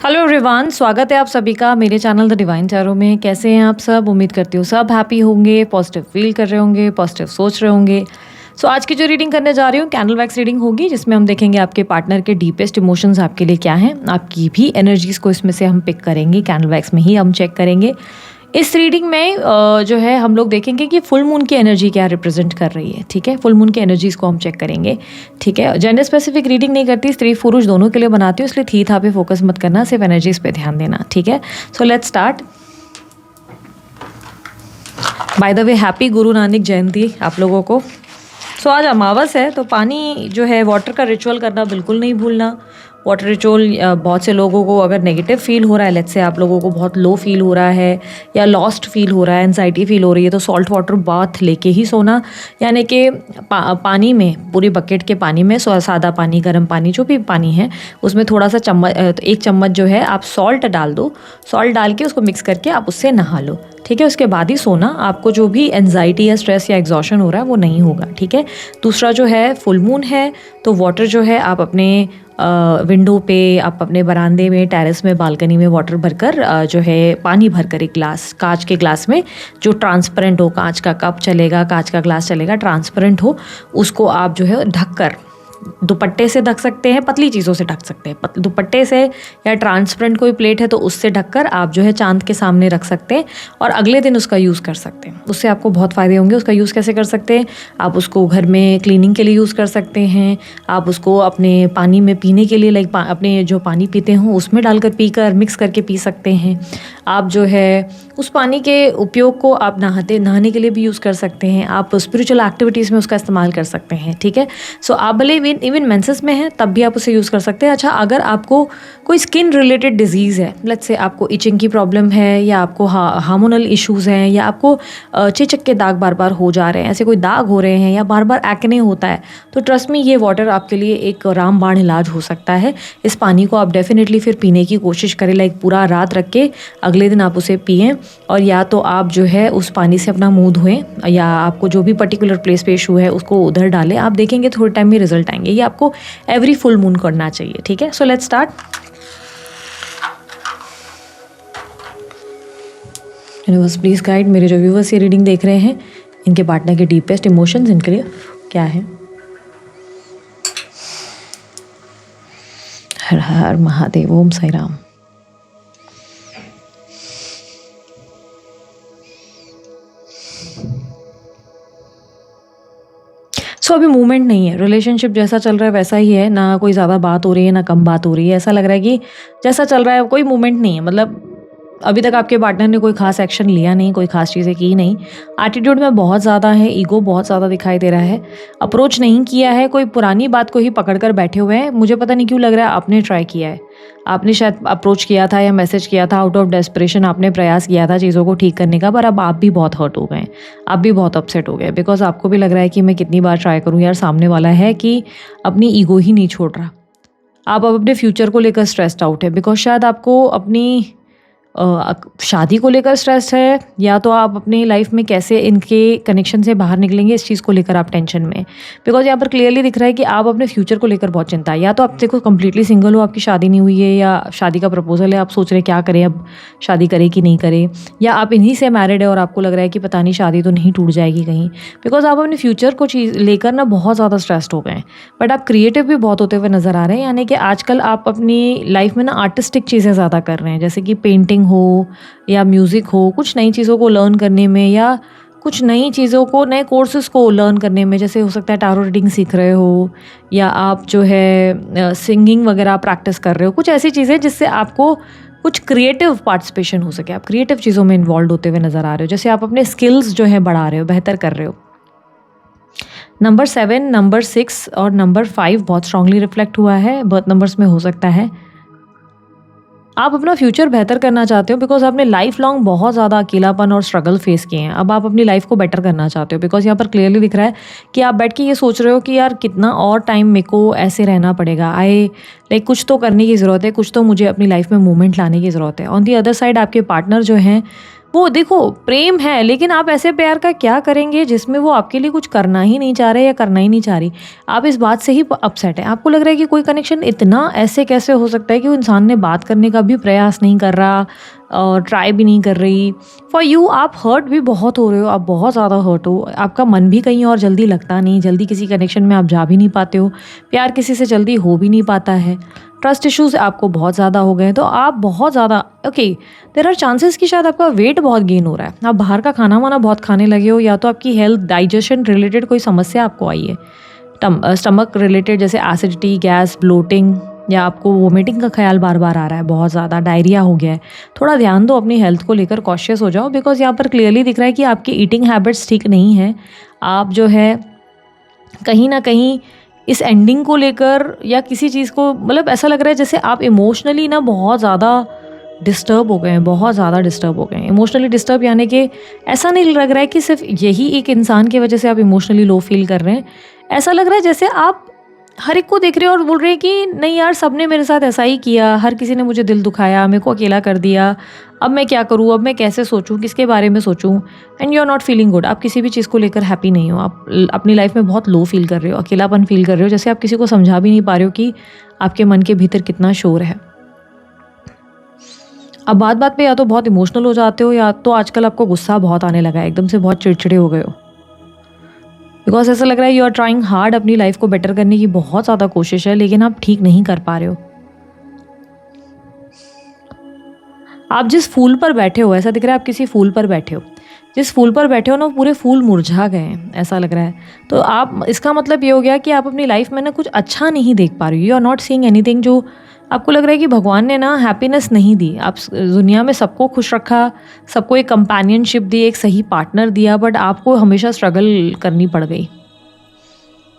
Hello everyone, स्वागत है आप सभी का मेरे चैनल द डिवाइन टैरो में। कैसे हैं आप सब? उम्मीद करती हूँ सब हैप्पी होंगे, पॉजिटिव फील कर रहे होंगे, पॉजिटिव सोच रहे होंगे। आज की जो रीडिंग करने जा रही हूँ कैंडल वैक्स रीडिंग होगी, जिसमें हम देखेंगे आपके पार्टनर के डीपेस्ट इमोशंस आपके लिए क्या हैं। आपकी भी एनर्जीज को इसमें से हम पिक करेंगे, कैंडल वैक्स में ही हम चेक करेंगे। इस रीडिंग में जो है हम लोग देखेंगे कि फुल मून की एनर्जी क्या रिप्रेजेंट कर रही है। ठीक है, फुल मून की एनर्जीज को हम चेक करेंगे। ठीक है, जेंडर स्पेसिफिक रीडिंग नहीं करती, स्त्री पुरुष दोनों के लिए बनाती हूँ, इसलिए थी था पे फोकस मत करना, सिर्फ एनर्जीज पे ध्यान देना। ठीक है, so let's start. By the way happy Guru Nanak जयंती आप लोगों को। आज अमावस है, तो पानी जो है वाटर का रिचुअल करना बिल्कुल नहीं भूलना। वाटर रिचुअल बहुत से लोगों को अगर नेगेटिव फील हो रहा है, लेट्स से आप लोगों को बहुत लो फील हो रहा है या लॉस्ट फील हो रहा है, एंजाइटी फील हो रही है, तो सॉल्ट वाटर बाथ लेके ही सोना। यानी कि पानी में, पूरी बकेट के पानी में, सादा पानी, गर्म पानी, जो भी पानी है उसमें थोड़ा सा एक चम्मच जो है आप सॉल्ट डाल दो। सॉल्ट डाल के उसको मिक्स करके आप उससे नहा लो। ठीक है, उसके बाद ही सोना। आपको जो भी एंजाइटी या स्ट्रेस या एग्जॉशन हो रहा है वो नहीं होगा। ठीक है, दूसरा जो है फुल मून है, तो वाटर जो है आप अपने विंडो पे, आप अपने बरामदे में, टेरेस में, बालकनी में वाटर भरकर जो है पानी भरकर एक ग्लास, कांच के ग्लास में जो ट्रांसपेरेंट हो, कांच का कप चलेगा, कांच का ग्लास चलेगा, ट्रांसपेरेंट हो, उसको आप जो है ढककर दुपट्टे से ढक सकते हैं, पतली चीज़ों से ढक सकते हैं, दुपट्टे से, या ट्रांसपेरेंट कोई प्लेट है तो उससे ढककर आप जो है चांद के सामने रख सकते हैं और अगले दिन उसका यूज़ कर सकते हैं। उससे आपको बहुत फ़ायदे होंगे। उसका यूज़ कैसे कर सकते हैं? आप उसको घर में क्लीनिंग के लिए यूज़ कर सकते हैं। आप उसको अपने पानी में पीने के लिए, लाइक अपने जो पानी पीते हो उसमें डालकर पीकर मिक्स करके पी सकते हैं। आप जो है उस पानी के उपयोग को आप नहाने के लिए भी यूज़ कर सकते हैं। आप स्पिरिचुअल एक्टिविटीज़ में उसका इस्तेमाल कर सकते हैं। ठीक है, आप भले इवन मेंसेस में है तब भी आप उसे यूज़ कर सकते हैं। अच्छा, अगर आपको कोई स्किन रिलेटेड डिजीज़ है, लेट्स से आपको इचिंग की प्रॉब्लम है, या आपको हार्मोनल इश्यूज़ हैं, या आपको चेचक के दाग बार बार हो जा रहे हैं, ऐसे कोई दाग हो रहे हैं, या बार बार एक्ने होता है, तो ट्रस्ट मी ये वाटर आपके लिए एक रामबाण इलाज हो सकता है। इस पानी को आप डेफिनेटली फिर पीने की कोशिश करें, लाइक पूरा रात रख के अगले दिन आप उसे पिएं, और या तो आप जो है उस पानी से अपना मुंह धोएं, या आपको जो भी पर्टिकुलर प्लेस पे इशू है उसको उधर डालें। आप देखेंगे थोड़े टाइम में रिजल्ट आएंगे। ये आपको एवरी फुल मून करना चाहिए। ठीक है, so let's start. Universe please guide मेरे जो व्यूवर्स ये रीडिंग देख रहे हैं, इनके पार्टनर के डीपेस्ट इमोशंस इनके लिए क्या है। हर हर महादेव, ओम साई राम। अभी मूवमेंट नहीं है, रिलेशनशिप जैसा चल रहा है वैसा ही है, ना कोई ज़्यादा बात हो रही है ना कम बात हो रही है। ऐसा लग रहा है कि जैसा चल रहा है, कोई मूवमेंट नहीं है। मतलब अभी तक आपके पार्टनर ने कोई खास एक्शन लिया नहीं, कोई खास चीज़ें की नहीं। एटीट्यूड में बहुत ज़्यादा है, ईगो बहुत ज़्यादा दिखाई दे रहा है, अप्रोच नहीं किया है, कोई पुरानी बात को ही पकड़ कर बैठे हुए हैं। मुझे पता नहीं क्यों लग रहा है आपने ट्राई किया है, आपने शायद अप्रोच किया था या मैसेज किया था, आउट ऑफ डेस्परेशन आपने प्रयास किया था चीज़ों को ठीक करने का, पर अब आप भी बहुत हर्ट हो गए, आप भी बहुत अपसेट हो गए, बिकॉज आपको भी लग रहा है कि मैं कितनी बार ट्राई करूँ यार, सामने वाला है कि अपनी ईगो ही नहीं छोड़ रहा। आप अब अपने फ्यूचर को लेकर स्ट्रेस्ड आउट है, बिकॉज शायद आपको अपनी शादी को लेकर स्ट्रेस है, या तो आप अपनी लाइफ में कैसे इनके कनेक्शन से बाहर निकलेंगे इस चीज़ को लेकर आप टेंशन में। बिकॉज यहाँ पर क्लियरली दिख रहा है कि आप अपने फ्यूचर को लेकर बहुत चिंता है। या तो आप देखो कम्प्लीटली सिंगल हो, आपकी शादी नहीं हुई है, या शादी का प्रपोजल है, आप सोच रहे क्या करें, अब शादी करें कि नहीं करें, या आप इन्हीं से मैरिड है और आपको लग रहा है कि पता नहीं शादी तो नहीं टूट जाएगी कहीं। बिकॉज आप अपने फ्यूचर को चीज़ लेकर ना बहुत ज़्यादा स्ट्रेस्ड हो गए हैं। बट आप क्रिएटिव भी बहुत होते हुए नज़र आ रहे हैं, यानी कि आजकल आप अपनी लाइफ में ना आर्टिस्टिक चीज़ें ज़्यादा कर रहे हैं, जैसे कि पेंटिंग हो या म्यूज़िक हो, कुछ नई चीज़ों को लर्न करने में, या कुछ नई चीज़ों को, नए कोर्सेज़ को लर्न करने में, जैसे हो सकता है टैरो रीडिंग सीख रहे हो, या आप जो है सिंगिंग वगैरह प्रैक्टिस कर रहे हो, कुछ ऐसी चीज़ें जिससे आपको कुछ क्रिएटिव पार्टिसिपेशन हो सके। आप क्रिएटिव चीज़ों में इन्वॉल्व होते हुए नज़र आ रहे हो, जैसे आप अपने स्किल्स जो है बढ़ा रहे हो, बेहतर कर रहे हो। नंबर 7, नंबर 6 और नंबर 5 बहुत स्ट्रांगली रिफ्लेक्ट हुआ है, बर्थ नंबर्स में हो सकता है। आप अपना फ्यूचर बेहतर करना चाहते हो, बिकॉज आपने लाइफ लॉन्ग बहुत ज़्यादा अकेलापन और स्ट्रगल फेस किए हैं। अब आप अपनी लाइफ को बेटर करना चाहते हो, बिकॉज यहाँ पर क्लियरली दिख रहा है कि आप बैठ के ये सोच रहे हो कि यार कितना और टाइम मेरे को ऐसे रहना पड़ेगा, लाइक कुछ तो करने की ज़रूरत है, कुछ तो मुझे अपनी लाइफ में मूवमेंट लाने की ज़रूरत है। ऑन दी अदर साइड आपके पार्टनर जो हैं वो देखो प्रेम है, लेकिन आप ऐसे प्यार का क्या करेंगे जिसमें वो आपके लिए कुछ करना ही नहीं चाह रहे या करना ही नहीं चाह रही। आप इस बात से ही अपसेट है। आपको लग रहा है कि कोई कनेक्शन इतना ऐसे कैसे हो सकता है कि वो इंसान ने बात करने का भी प्रयास नहीं कर रहा और ट्राई भी नहीं कर रही। फॉर यू आप हर्ट भी बहुत हो रहे हो, आप बहुत ज़्यादा हर्ट हो, आपका मन भी कहीं और जल्दी लगता नहीं, जल्दी किसी कनेक्शन में आप जा भी नहीं पाते हो, प्यार किसी से जल्दी हो भी नहीं पाता है, ट्रस्ट इश्यूज आपको बहुत ज़्यादा हो गए हैं, तो आप बहुत ज़्यादा ओके देर आर चांसेस कि शायद आपका वेट बहुत गेन हो रहा है, आप बाहर का खाना वाना बहुत खाने लगे हो, या तो आपकी हेल्थ डाइजेशन रिलेटेड कोई समस्या आपको आई है, स्टमक रिलेटेड जैसे एसिडिटी, गैस, ब्लोटिंग, या आपको वोमिटिंग का ख्याल बार बार आ रहा है, बहुत ज़्यादा डायरिया हो गया है। थोड़ा ध्यान दो अपनी हेल्थ को लेकर, कॉशियस हो जाओ, बिकॉज यहाँ पर क्लियरली दिख रहा है कि आपकी ईटिंग हैबिट्स ठीक नहीं है। आप जो है कहीं ना कहीं इस एंडिंग को लेकर या किसी चीज़ को, मतलब ऐसा लग रहा है जैसे आप इमोशनली ना बहुत ज़्यादा डिस्टर्ब हो गए हैं, बहुत ज़्यादा डिस्टर्ब हो गए हैं। इमोशनली डिस्टर्ब यानी कि ऐसा नहीं लग रहा है कि सिर्फ यही एक इंसान की वजह से आप इमोशनली लो फील कर रहे हैं। ऐसा लग रहा है जैसे आप हर एक को देख रहे हो और बोल रहे हैं कि नहीं यार, सबने मेरे साथ ऐसा ही किया, हर किसी ने मुझे दिल दुखाया, मेरे को अकेला कर दिया, अब मैं क्या करूँ, अब मैं कैसे सोचूं, किसके बारे में सोचूं। And you are not feeling good, आप किसी भी चीज़ को लेकर हैप्पी नहीं हो, आप अपनी लाइफ में बहुत लो फील कर रहे हो, अकेलापन फील कर रहे हो, जैसे आप किसी को समझा भी नहीं पा रहे हो कि आपके मन के भीतर कितना शोर है। अब बात बात पे या तो बहुत इमोशनल हो जाते हो, या तो आजकल आपको गुस्सा बहुत आने लगा है, एकदम से बहुत चिड़चिड़े हो गए हो, बिकॉज ऐसा लग रहा है यू आर ट्राइंग हार्ड, अपनी लाइफ को बेटर करने की बहुत ज़्यादा कोशिश है, लेकिन आप ठीक नहीं कर पा रहे हो। आप जिस फूल पर बैठे हो, ऐसा दिख रहा है आप किसी फूल पर बैठे हो, जिस फूल पर बैठे हो ना, वो पूरे फूल मुरझा गए हैं, ऐसा लग रहा है। तो आप, इसका मतलब ये हो गया कि आप अपनी लाइफ में ना कुछ अच्छा नहीं देख पा रही हो, you are not seeing anything. जो आपको लग रहा है कि भगवान ने ना हैप्पीनेस नहीं दी, आप दुनिया में सबको खुश रखा, सबको एक कंपेनियनशिप दी, एक सही पार्टनर दिया, बट आपको हमेशा स्ट्रगल करनी पड़ गई,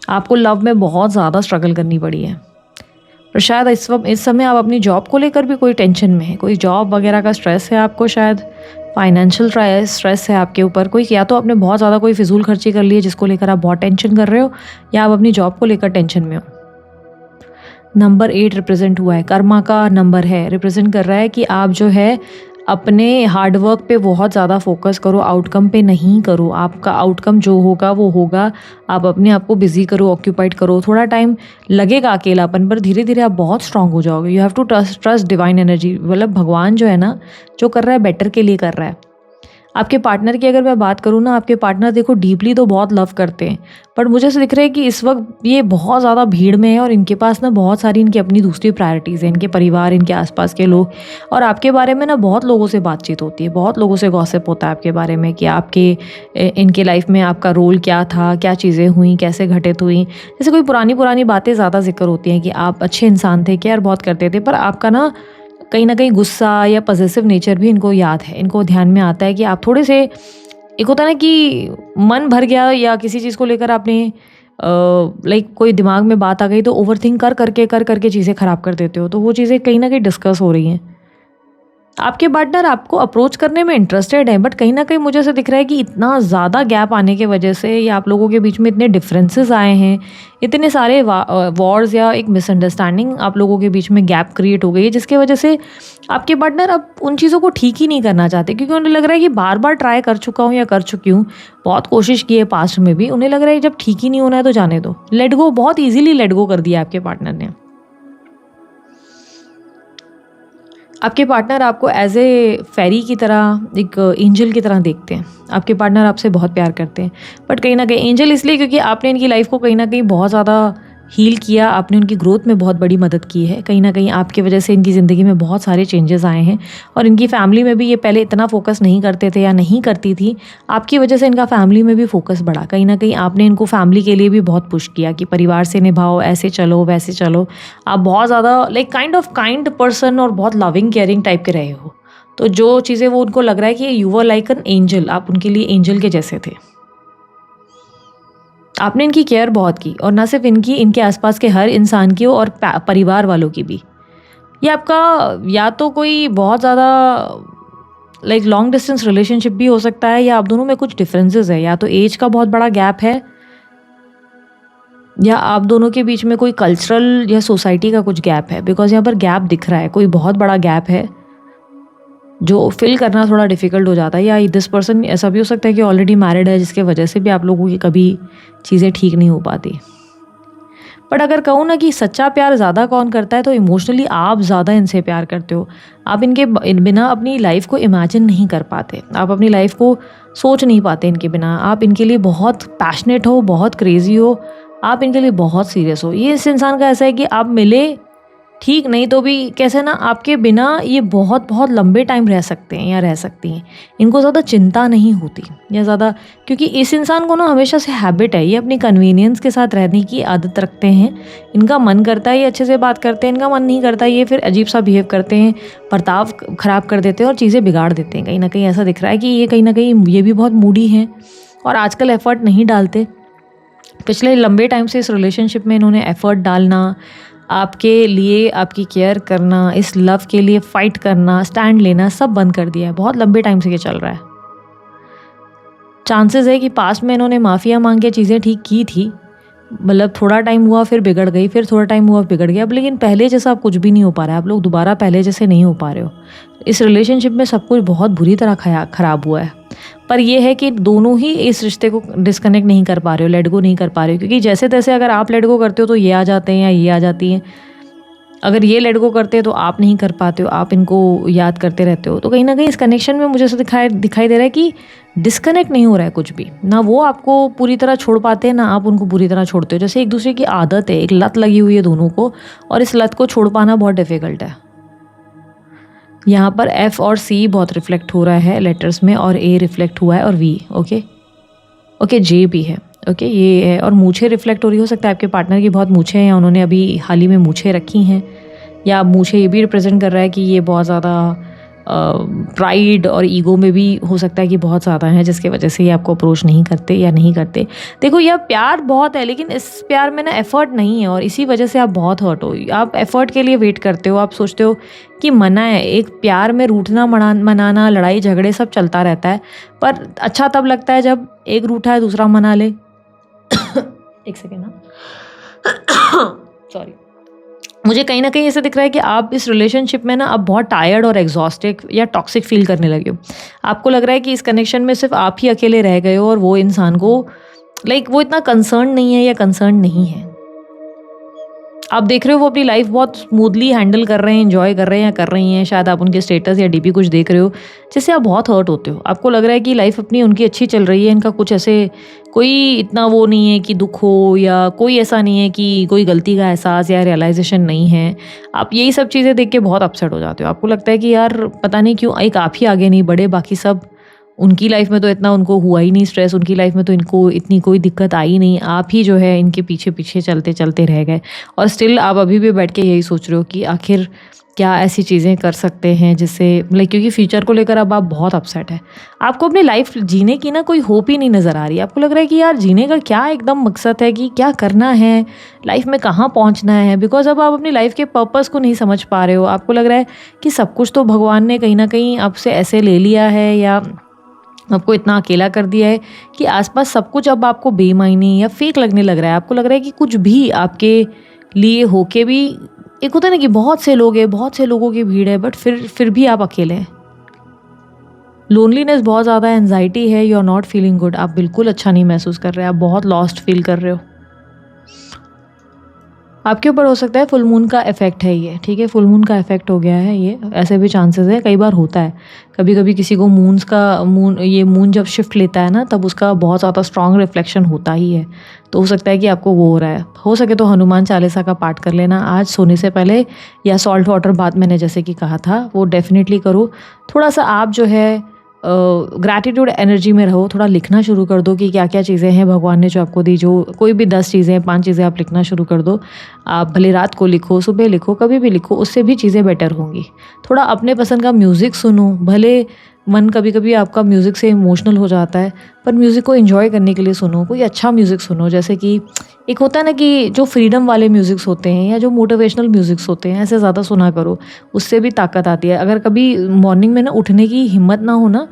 आपको लव में बहुत ज़्यादा स्ट्रगल करनी पड़ी है। और शायद इस समय आप अपनी जॉब को लेकर भी कोई टेंशन में है, कोई जॉब वगैरह का स्ट्रेस है आपको, शायद फाइनेंशियल स्ट्रेस है आपके ऊपर कोई, या तो आपने बहुत ज़्यादा कोई फिजूल खर्ची कर ली है जिसको लेकर आप बहुत टेंशन कर रहे हो, या आप अपनी जॉब को लेकर टेंशन में हो। नंबर 8 रिप्रेजेंट हुआ है, कर्मा का नंबर है, रिप्रेजेंट कर रहा है कि आप जो है अपने हार्डवर्क पे बहुत ज़्यादा फोकस करो, आउटकम पे नहीं करो। आपका आउटकम जो होगा वो होगा, आप अपने आप को बिजी करो, ऑक्यूपाइड करो। थोड़ा टाइम लगेगा अकेलापन, पर धीरे धीरे आप बहुत स्ट्रांग हो जाओगे। You have to trust divine energy, मतलब भगवान जो है ना, जो कर रहा है बेटर के लिए कर रहा है। आपके पार्टनर की अगर मैं बात करूँ ना, आपके पार्टनर देखो डीपली तो बहुत लव करते हैं, बट मुझे ऐसा दिख रहा है कि इस वक्त ये बहुत ज़्यादा भीड़ में है और इनके पास ना बहुत सारी इनकी अपनी दूसरी प्रायोरिटीज़ हैं, इनके परिवार, इनके आसपास के लोग, और आपके बारे में ना बहुत लोगों से बातचीत होती है, बहुत लोगों से गॉसिप होता है आपके बारे में कि आपके इनके लाइफ में आपका रोल क्या था, क्या चीज़ें हुई, कैसे घटित हुई। जैसे कोई पुरानी पुरानी बातें ज़्यादा जिक्र होती हैं कि आप अच्छे इंसान थे, केयर बहुत करते थे, पर आपका ना कहीं गुस्सा या पॉसेसिव नेचर भी इनको याद है, इनको ध्यान में आता है कि आप थोड़े से, एक होता है ना कि मन भर गया या किसी चीज़ को लेकर आपने लाइक कोई दिमाग में बात आ गई तो ओवरथिंक कर करके चीज़ें ख़राब कर देते हो, तो वो चीज़ें कहीं ना कहीं डिस्कस हो रही हैं। आपके पार्टनर आपको अप्रोच करने में इंटरेस्टेड है, बट कहीं ना कहीं मुझे ऐसा दिख रहा है कि इतना ज़्यादा गैप आने की वजह से, या आप लोगों के बीच में इतने डिफरेंसेस आए हैं, इतने सारे वॉर्स या एक मिसअंडरस्टैंडिंग आप लोगों के बीच में गैप क्रिएट हो गई है, जिसकी वजह से आपके पार्टनर अब उन चीज़ों को ठीक ही नहीं करना चाहते, क्योंकि उन्हें लग रहा है कि बार बार ट्राई कर चुका हूँ या कर चुकी हूँ, बहुत कोशिश की है पास्ट में भी, उन्हें लग रहा है जब ठीक ही नहीं होना है तो जाने दो, लेट गो। बहुत ईजिली लेट गो कर दिया आपके पार्टनर ने। आपके पार्टनर आपको एज ए फेरी की तरह, एक एंजल की तरह देखते हैं। आपके पार्टनर आपसे बहुत प्यार करते हैं, बट कहीं ना कहीं एंजल इसलिए क्योंकि आपने इनकी लाइफ को कहीं ना कहीं बहुत ज़्यादा हील किया, आपने उनकी ग्रोथ में बहुत बड़ी मदद की है। कहीं ना कहीं आपकी वजह से इनकी ज़िंदगी में बहुत सारे चेंजेस आए हैं, और इनकी फैमिली में भी ये पहले इतना फोकस नहीं करते थे या नहीं करती थी, आपकी वजह से इनका फैमिली में भी फोकस बढ़ा। कहीं ना कहीं आपने इनको फैमिली के लिए भी बहुत पुश किया कि परिवार से निभाओ, ऐसे चलो वैसे चलो। आप बहुत ज़्यादा लाइक काइंड पर्सन और बहुत लविंग केयरिंग टाइप के रहे हो, तो जो चीज़ें वो उनको लग रहा है कि you were like an angel, आप उनके लिए एंजल के जैसे थे। आपने इनकी केयर बहुत की, और ना सिर्फ इनकी, इनके आसपास के हर इंसान की और परिवार वालों की भी। ये आपका या तो कोई बहुत ज़्यादा लाइक लॉन्ग डिस्टेंस रिलेशनशिप भी हो सकता है, या आप दोनों में कुछ डिफरेंसेस है, या तो एज का बहुत बड़ा गैप है, या आप दोनों के बीच में कोई कल्चरल या सोसाइटी का कुछ गैप है, बिकॉज यहाँ पर गैप दिख रहा है, कोई बहुत बड़ा गैप है। जो फिल करना थोड़ा डिफ़िकल्ट हो जाता है। या दिस पर्सन ऐसा भी हो सकता है कि ऑलरेडी मैरिड है, जिसके वजह से भी आप लोगों की कभी चीज़ें ठीक नहीं हो पाती। बट अगर कहूँ ना कि सच्चा प्यार ज़्यादा कौन करता है, तो इमोशनली आप ज़्यादा इनसे प्यार करते हो। आप इनके बिना अपनी लाइफ को इमेजिन नहीं कर पाते, आप अपनी लाइफ को सोच नहीं पाते इनके बिना। आप इनके लिए बहुत पैशनेट हो, बहुत क्रेज़ी हो, आप इनके लिए बहुत सीरियस हो। ये इस इंसान का ऐसा है कि आप मिले ठीक, नहीं तो भी कैसे ना आपके बिना ये बहुत बहुत लंबे टाइम रह सकते हैं या रह सकती हैं। इनको ज़्यादा चिंता नहीं होती या ज़्यादा, क्योंकि इस इंसान को ना हमेशा से हैबिट है, ये अपनी कन्वीनियंस के साथ रहने की आदत रखते हैं। इनका मन करता है ये अच्छे से बात करते हैं, इनका मन नहीं करता ये फिर अजीब सा बिहेव करते हैं, बर्ताव ख़राब कर देते हैं और चीज़ें बिगाड़ देते हैं। कहीं ना कहीं ऐसा दिख रहा है कि ये कहीं ना कहीं ये भी बहुत मूडी हैं और आजकल एफ़र्ट नहीं डालते। पिछले लंबे टाइम से इस रिलेशनशिप में इन्होंने एफ़र्ट डालना, आपके लिए आपकी केयर करना, इस लव के लिए फ़ाइट करना, स्टैंड लेना सब बंद कर दिया है। बहुत लंबे टाइम से ये चल रहा है। चांसेस है कि पास्ट में इन्होंने माफ़िया मांग के चीज़ें ठीक की थी, मतलब थोड़ा टाइम हुआ फिर बिगड़ गई, फिर थोड़ा टाइम हुआ बिगड़ गया। अब लेकिन पहले जैसा अब कुछ भी नहीं हो पा रहा है, आप लोग दोबारा पहले जैसे नहीं हो पा रहे हो। इस रिलेशनशिप में सब कुछ बहुत बुरी तरह ख़राब हुआ है। पर यह है कि दोनों ही इस रिश्ते को डिस्कनेक्ट नहीं कर पा रहे हो, लेट गो नहीं कर पा रहे हो, क्योंकि जैसे तैसे अगर आप लेट गो करते हो तो ये आ जाते हैं या ये आ जाती हैं। अगर ये लेट गो करते हैं तो आप नहीं कर पाते हो, आप इनको याद करते रहते हो। तो कहीं ना कहीं इस कनेक्शन में मुझे ऐसा दिखाई दे रहा है कि डिस्कनेक्ट नहीं हो रहा है कुछ भी। ना वो आपको पूरी तरह छोड़ पाते हैं, ना आप उनको पूरी तरह छोड़ते हो। जैसे एक दूसरे की आदत है, एक लत लगी हुई है दोनों को, और इस लत को छोड़ पाना बहुत डिफ़िकल्ट है। यहाँ पर F और C बहुत रिफ्लेक्ट हो रहा है लेटर्स में, और A रिफ्लेक्ट हुआ है, और V ओके J भी है। ओके ये है, और मूछें रिफ्लेक्ट हो रही। हो सकता है आपके पार्टनर की बहुत मूछें हैं, उन्होंने अभी हाल ही में मूछें रखी हैं, या मूछें ये भी रिप्रेजेंट कर रहा है कि ये बहुत ज़्यादा प्राइड और ईगो में भी हो सकता है कि बहुत ज़्यादा है, जिसकी वजह से ये आपको अप्रोच नहीं करते या नहीं करते। देखो यह प्यार बहुत है, लेकिन इस प्यार में ना एफ़र्ट नहीं है, और इसी वजह से आप बहुत हर्ट हो। आप एफ़र्ट के लिए वेट करते हो, आप सोचते हो कि मना है। एक प्यार में रूठना मनाना, लड़ाई झगड़े सब चलता रहता है, पर अच्छा तब लगता है जब एक रूठा है दूसरा मना ले। एक सेकेंड ना, सॉरी। मुझे कहीं ना कहीं ऐसा दिख रहा है कि आप इस रिलेशनशिप में ना अब बहुत टायर्ड और एग्जॉस्टिक या टॉक्सिक फील करने लगे हो। आपको लग रहा है कि इस कनेक्शन में सिर्फ आप ही अकेले रह गए हो, और वो इंसान को वो इतना कंसर्न नहीं है या कंसर्न नहीं है। आप देख रहे हो वो अपनी लाइफ बहुत स्मूथली हैंडल कर रहे हैं, एंजॉय कर रहे हैं या कर रही हैं। शायद आप उनके स्टेटस या डीपी कुछ देख रहे हो जिससे आप बहुत हर्ट होते हो। आपको लग रहा है कि लाइफ अपनी उनकी अच्छी चल रही है, इनका कुछ ऐसे कोई इतना वो नहीं है कि दुख हो, या कोई ऐसा नहीं है कि कोई गलती का एहसास या रियलाइजेशन नहीं है। आप यही सब चीज़ें देख के बहुत अपसेट हो जाते हो। आपको लगता है कि यार पता नहीं क्यों एक आप ही आगे नहीं बढ़े, बाकी सब उनकी लाइफ में तो इतना उनको हुआ ही नहीं स्ट्रेस, उनकी लाइफ में तो इनको इतनी कोई दिक्कत आई नहीं, आप ही जो है इनके पीछे पीछे चलते चलते रह गए। और स्टिल आप अभी भी बैठ के यही सोच रहे हो कि आखिर क्या ऐसी चीज़ें कर सकते हैं जिससे क्योंकि फ्यूचर को लेकर अब आप बहुत अपसेट है। आपको अपनी लाइफ जीने की ना कोई होप ही नहीं नज़र आ रही। आपको लग रहा है कि यार जीने का क्या एकदम मकसद है, कि क्या करना है लाइफ में, कहाँ पहुँचना है। बिकॉज अब आप अपनी लाइफ के पर्पस को नहीं समझ पा रहे हो। आपको लग रहा है कि सब कुछ तो भगवान ने कहीं ना कहीं आपसे ऐसे ले लिया है, या आपको इतना अकेला कर दिया है कि आसपास सब कुछ अब आपको बेमायने या फेक लगने लग रहा है। आपको लग रहा है कि कुछ भी आपके लिए होके भी, एक होता है ना कि बहुत से लोग हैं, बहुत से लोगों की भीड़ है, बट फिर भी आप अकेले हैं। लोनलीनेस बहुत ज़्यादा, एंजाइटी है, you are not feeling good. आप बिल्कुल अच्छा नहीं महसूस कर रहे हैं, आप बहुत लॉस्ट फील कर रहे हो। आपके ऊपर हो सकता है फुल मून का इफेक्ट है ये, ठीक है, फुल मून का इफेक्ट हो गया है ये, ऐसे भी चांसेस है। कई बार होता है, कभी कभी किसी को मून जब शिफ्ट लेता है ना, तब उसका बहुत ज़्यादा स्ट्रॉन्ग रिफ्लेक्शन होता ही है। तो हो सकता है कि आपको वो हो रहा है। हो सके तो हनुमान चालीसा का पाठ कर लेना आज सोने से पहले, या सॉल्ट वाटर बाथ मैंने जैसे कि कहा था वो डेफिनेटली करो। थोड़ा सा आप जो है ग्रैटिट्यूड एनर्जी में रहो, थोड़ा लिखना शुरू कर दो कि क्या क्या चीज़ें हैं भगवान ने जो आपको दी, जो कोई भी 10 चीज़ें 5 चीज़ें आप लिखना शुरू कर दो। आप भले रात को लिखो, सुबह लिखो, कभी भी लिखो, उससे भी चीज़ें बेटर होंगी। थोड़ा अपने पसंद का म्यूज़िक सुनो, भले मन कभी कभी आपका म्यूज़िक से इमोशनल हो जाता है, पर म्यूज़िक को एंजॉय करने के लिए सुनो। कोई अच्छा म्यूज़िक सुनो, जैसे कि एक होता है ना कि जो फ्रीडम वाले म्यूज़िक्स होते हैं या जो मोटिवेशनल म्यूज़िक्स होते हैं, ऐसे ज़्यादा सुना करो, उससे भी ताकत आती है। अगर कभी मॉर्निंग में ना उठने की हिम्मत ना हो ना,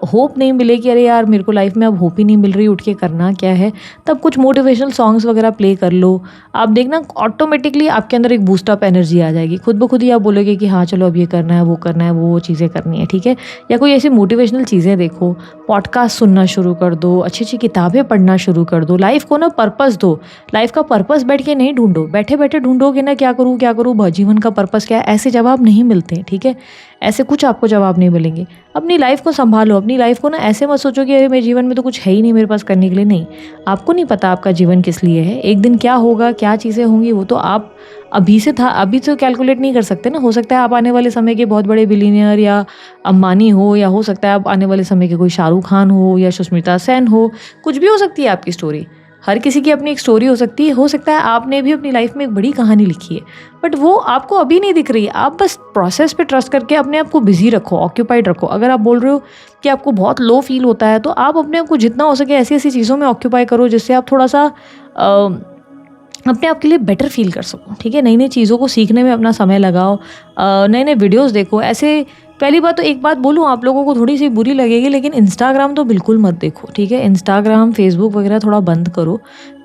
होप नहीं मिले कि अरे यार मेरे को लाइफ में अब होप ही नहीं मिल रही, उठ के करना क्या है, तब कुछ मोटिवेशनल सॉन्ग्स वगैरह प्ले कर लो। आप देखना ऑटोमेटिकली आपके अंदर एक बूस्टअप एनर्जी आ जाएगी, खुद ब खुद ही आप बोलोगे कि हाँ चलो अब ये करना है, वो करना है, वो चीज़ें करनी है, ठीक है। या कोई ऐसी मोटिवेशनल चीज़ें देखो, पॉडकास्ट सुनना शुरू कर दो, अच्छी अच्छी किताबें पढ़ना शुरू कर दो। लाइफ को ना पर्पस दो। लाइफ का पर्पस बैठ के नहीं ढूंढो, बैठे बैठे ढूंढोगे ना क्या करूँ क्या करूँ, जीवन का पर्पस क्या है, ऐसे जवाब नहीं मिलते हैं, ठीक है। ऐसे कुछ आपको जवाब नहीं मिलेंगे। अपनी लाइफ को संभालो, अपनी लाइफ को ना ऐसे मत सोचो कि अरे मेरे जीवन में तो कुछ है ही नहीं मेरे पास करने के लिए। नहीं, आपको नहीं पता आपका जीवन किस लिए है, एक दिन क्या होगा, क्या चीज़ें होंगी, वो तो आप अभी तो कैलकुलेट नहीं कर सकते ना। हो सकता है आप आने वाले समय के बहुत बड़े बिलियनियर या अंबानी हो, या हो सकता है आप आने वाले समय के कोई शाहरुख खान हो या सुष्मिता सेन हो, कुछ भी हो सकती है आपकी स्टोरी। हर किसी की अपनी एक स्टोरी हो सकती है। हो सकता है आपने भी अपनी लाइफ में एक बड़ी कहानी लिखी है, बट वो आपको अभी नहीं दिख रही है। आप बस प्रोसेस पे ट्रस्ट करके अपने आप को बिजी रखो, ऑक्यूपाइड रखो। अगर आप बोल रहे हो कि आपको बहुत लो फील होता है, तो आप अपने आप को जितना हो सके ऐसी ऐसी चीज़ों में ऑक्यूपाई करो जिससे आप थोड़ा सा अपने आप के लिए बेटर फील कर सको, ठीक है। नई नई चीज़ों को सीखने में अपना समय लगाओ, नए नए वीडियोस देखो। ऐसे पहली बात तो एक बात बोलूँ, आप लोगों को थोड़ी सी बुरी लगेगी, लेकिन इंस्टाग्राम तो बिल्कुल मत देखो, ठीक है। इंस्टाग्राम, फेसबुक वगैरह थोड़ा बंद करो,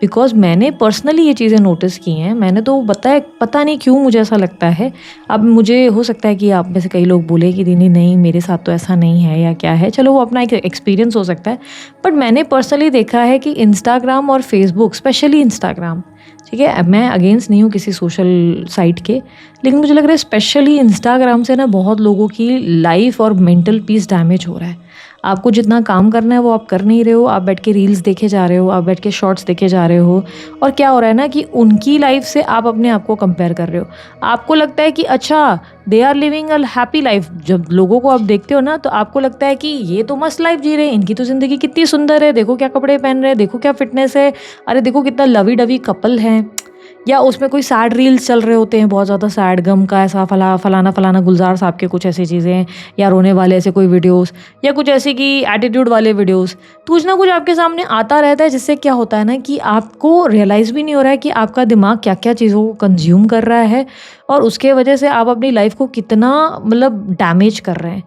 बिकॉज मैंने पर्सनली ये चीज़ें नोटिस की हैं। मैंने तो बताया, पता नहीं क्यों मुझे ऐसा लगता है। अब मुझे हो सकता है कि आप में से कई लोग बोले कि दीदी नहीं मेरे साथ तो ऐसा नहीं है या क्या है, चलो वो अपना एक एक्सपीरियंस हो सकता है। बट मैंने पर्सनली देखा है कि इंस्टाग्राम और फेसबुक, स्पेशली इंस्टाग्राम, ठीक है, मैं अगेंस्ट नहीं हूँ किसी सोशल साइट के, लेकिन मुझे लग रहा है स्पेशली इंस्टाग्राम से ना बहुत लोगों की लाइफ और मेंटल पीस डैमेज हो रहा है। आपको जितना काम करना है वो आप कर नहीं रहे हो, आप बैठ के रील्स देखे जा रहे हो, आप बैठ के शॉर्ट्स देखे जा रहे हो। और क्या हो रहा है ना कि उनकी लाइफ से आप अपने आप को कंपेयर कर रहे हो। आपको लगता है कि अच्छा they are living a happy life. जब लोगों को आप देखते हो ना तो आपको लगता है कि ये तो मस्त लाइफ जी रहे हैं, इनकी तो ज़िंदगी कितनी सुंदर है, देखो क्या कपड़े पहन रहे हैं, देखो क्या फिटनेस है, अरे देखो कितना लवी डवी कपल हैं। या उसमें कोई सैड रील्स चल रहे होते हैं, बहुत ज़्यादा सैड गम का, ऐसा फलाना फलाना गुलजार साहब के कुछ ऐसी चीज़ें, या रोने वाले ऐसे कोई वीडियोस, या कुछ ऐसे कि एटीट्यूड वाले वीडियोस। कुछ ना कुछ आपके सामने आता रहता है, जिससे क्या होता है ना कि आपको रियलाइज़ भी नहीं हो रहा है कि आपका दिमाग क्या क्या चीज़ों को कंज्यूम कर रहा है, और उसके वजह से आप अपनी लाइफ को कितना मतलब डैमेज कर रहे हैं।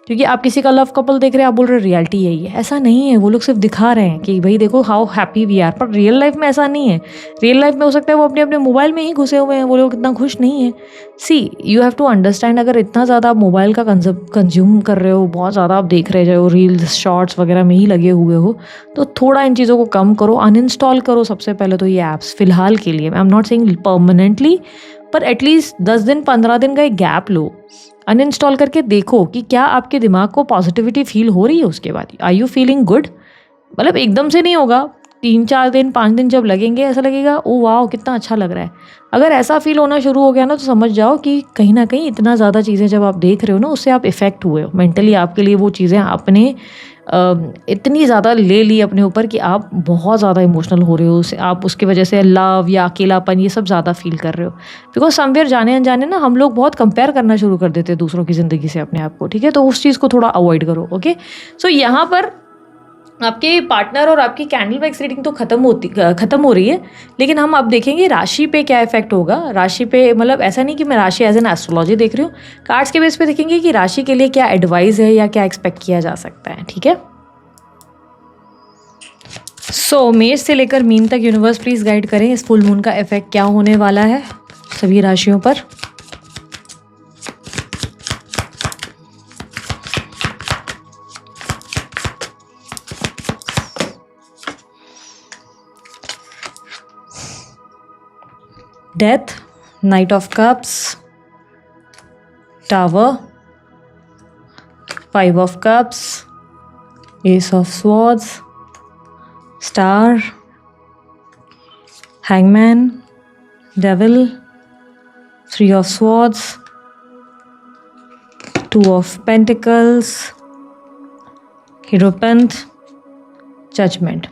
क्योंकि आप किसी का लव कपल देख रहे हैं, आप बोल रहे हैं रियलिटी यही है। ऐसा नहीं है, वो लोग सिर्फ दिखा रहे हैं कि भाई देखो हाउ हैप्पी वी आर, पर रियल लाइफ में ऐसा नहीं है। रियल लाइफ में हो सकता है वो अपने अपने मोबाइल में ही घुसे हुए हैं, वो लोग इतना खुश नहीं है। सी यू हैव टू अंडरस्टैंड, अगर इतना ज़्यादा आप मोबाइल का कंज्यूम कर रहे हो, बहुत ज़्यादा आप देख रहे हो, रील्स शॉर्ट्स वगैरह में ही लगे हुए हो, तो थोड़ा इन चीज़ों को कम करो, अनइंस्टॉल करो सबसे पहले तो ये ऐप्स फ़िलहाल के लिए। I am not saying permanently, पर एटलीस्ट 10 दिन 15 दिन का एक गैप लो, अनइंस्टॉल करके देखो कि क्या आपके दिमाग को पॉजिटिविटी फील हो रही है। उसके बाद आर यू फीलिंग गुड, मतलब एकदम से नहीं होगा, 3-4 दिन 5 दिन जब लगेंगे ऐसा लगेगा ओ वाह कितना अच्छा लग रहा है। अगर ऐसा फील होना शुरू हो गया ना तो समझ जाओ कि कहीं ना कहीं इतना ज़्यादा चीज़ें जब आप देख रहे हो ना उससे आप इफ़ेक्ट हुए हो मेंटली। आपके लिए वो चीज़ें आपने इतनी ज़्यादा ले ली अपने ऊपर कि आप बहुत ज़्यादा इमोशनल हो रहे हो, आप उसकी वजह से लव या अकेलापन ये सब ज़्यादा फील कर रहे हो। बिकॉज समवेयर जाने अनजाने ना हम लोग बहुत कंपेयर करना शुरू कर देते हैं दूसरों की ज़िंदगी से अपने आप को, ठीक है। तो उस चीज़ को थोड़ा अवॉइड करो, ओके। सो यहाँ पर आपके पार्टनर और आपकी कैंडल वैक्स रीडिंग तो खत्म हो रही है, लेकिन हम अब देखेंगे राशि पे क्या इफेक्ट होगा। राशि पे मतलब ऐसा नहीं कि मैं राशि एज एन एस्ट्रोलॉजी देख रही हूँ, कार्ड्स के बेस पे देखेंगे कि राशि के लिए क्या एडवाइस है या क्या एक्सपेक्ट किया जा सकता है, ठीक है। सो मेष से लेकर मीन तक यूनिवर्स प्लीज गाइड करें इस फुल मून का इफेक्ट क्या होने वाला है सभी राशियों पर। Death, knight of cups, tower, 5 of cups, ace of swords, star, hangman, devil, 3 of swords, 2 of pentacles, hierophant, judgement.